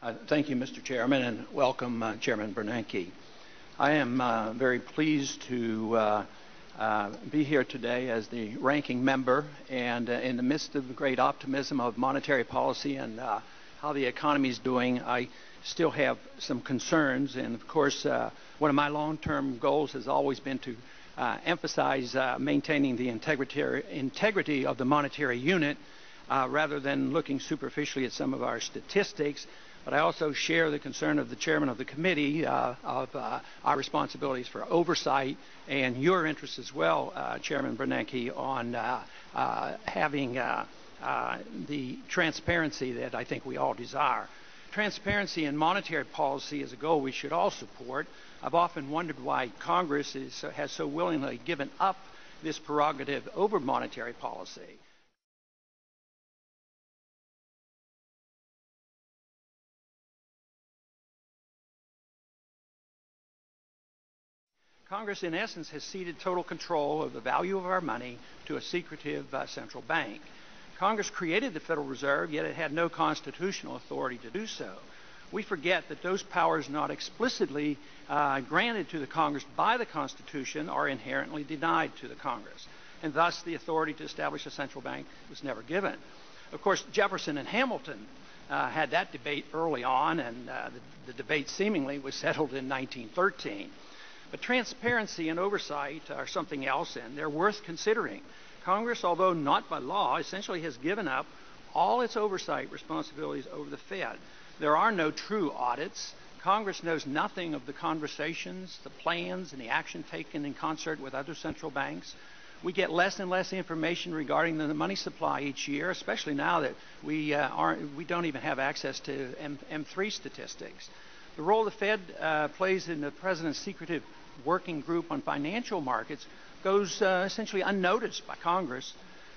Thank you, Mr. Chairman, and welcome, Chairman Bernanke. I am very pleased to be here today as the ranking member, and in the midst of the great optimism of monetary policy and how the economy is doing, I still have some concerns. And of course, one of my long-term goals has always been to emphasize maintaining the integrity of the monetary unit rather than looking superficially at some of our statistics. But I also share the concern of the chairman of the committee of our responsibilities for oversight and your interest as well, Chairman Bernanke, on having the transparency that I think we all desire. Transparency in monetary policy is a goal we should all support. I've often wondered why Congress has so willingly given up this prerogative over monetary policy. Congress, in essence, has ceded total control of the value of our money to a secretive central bank. Congress created the Federal Reserve, yet it had no constitutional authority to do so. We forget that those powers not explicitly granted to the Congress by the Constitution are inherently denied to the Congress, and thus the authority to establish a central bank was never given. Of course, Jefferson and Hamilton had that debate early on, and the debate seemingly was settled in 1913. But transparency and oversight are something else, and they're worth considering. Congress, although not by law, essentially has given up all its oversight responsibilities over the Fed. There are no true audits. Congress knows nothing of the conversations, the plans, and the action taken in concert with other central banks. We get less and less information regarding the money supply each year, especially now that we don't even have access to M3 statistics. The role the Fed plays in the President's secretive working group on financial markets goes essentially unnoticed by Congress.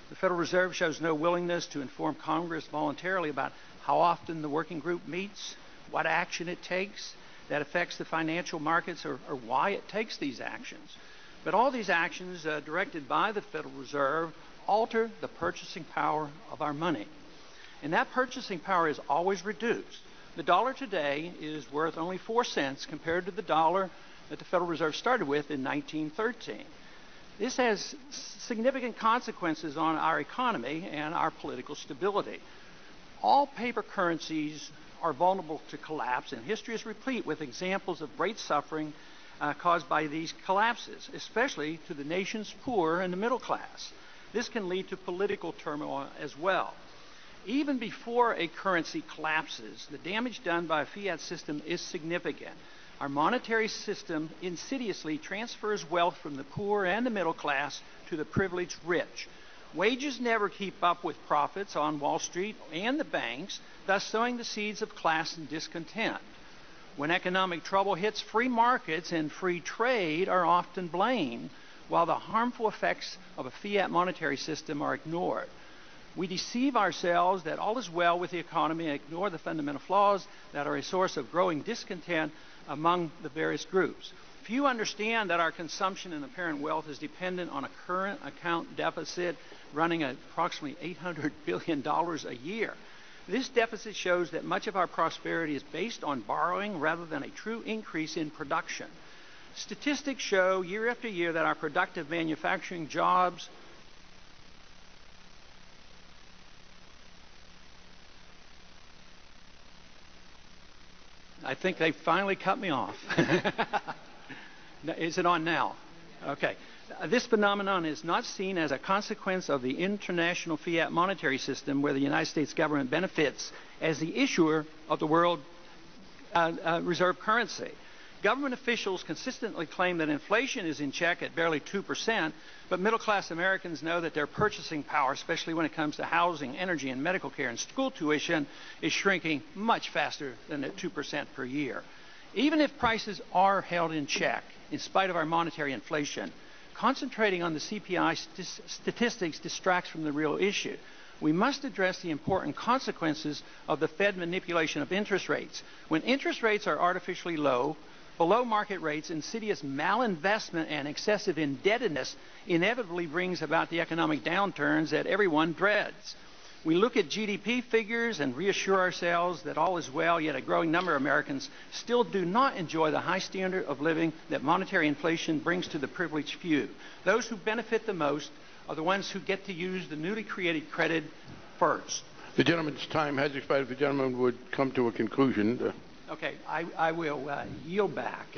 The Federal Reserve shows no willingness to inform Congress voluntarily about how often the working group meets, what action it takes that affects the financial markets, or why it takes these actions. But all these actions directed by the Federal Reserve alter the purchasing power of our money. And that purchasing power is always reduced. The dollar today is worth only 4 cents compared to the dollar that the Federal Reserve started with in 1913. This has significant consequences on our economy and our political stability. All paper currencies are vulnerable to collapse, and history is replete with examples of great suffering caused by these collapses, especially to the nation's poor and the middle class. This can lead to political turmoil as well. Even before a currency collapses, the damage done by a fiat system is significant. Our monetary system insidiously transfers wealth from the poor and the middle class to the privileged rich. Wages never keep up with profits on Wall Street and the banks, thus sowing the seeds of class and discontent. When economic trouble hits, free markets and free trade are often blamed, while the harmful effects of a fiat monetary system are ignored. We deceive ourselves that all is well with the economy and ignore the fundamental flaws that are a source of growing discontent among the various groups. Few understand that our consumption and apparent wealth is dependent on a current account deficit running at approximately $800 billion a year. This deficit shows that much of our prosperity is based on borrowing rather than a true increase in production. Statistics show year after year that our productive manufacturing jobs I think they finally cut me off. Is it on now? Okay. This phenomenon is not seen as a consequence of the international fiat monetary system where the United States government benefits as the issuer of the world reserve currency. Government officials consistently claim that inflation is in check at barely 2%, but middle-class Americans know that their purchasing power, especially when it comes to housing, energy, and medical care and school tuition, is shrinking much faster than at 2% per year. Even if prices are held in check, in spite of our monetary inflation, concentrating on the CPI statistics distracts from the real issue. We must address the important consequences of the Fed manipulation of interest rates. When interest rates are artificially low, below market rates, insidious malinvestment and excessive indebtedness inevitably brings about the economic downturns that everyone dreads. We look at GDP figures and reassure ourselves that all is well, yet a growing number of Americans still do not enjoy the high standard of living that monetary inflation brings to the privileged few. Those who benefit the most are the ones who get to use the newly created credit first. The gentleman's time has expired. If the gentleman would come to a conclusion. Okay, I will yield back.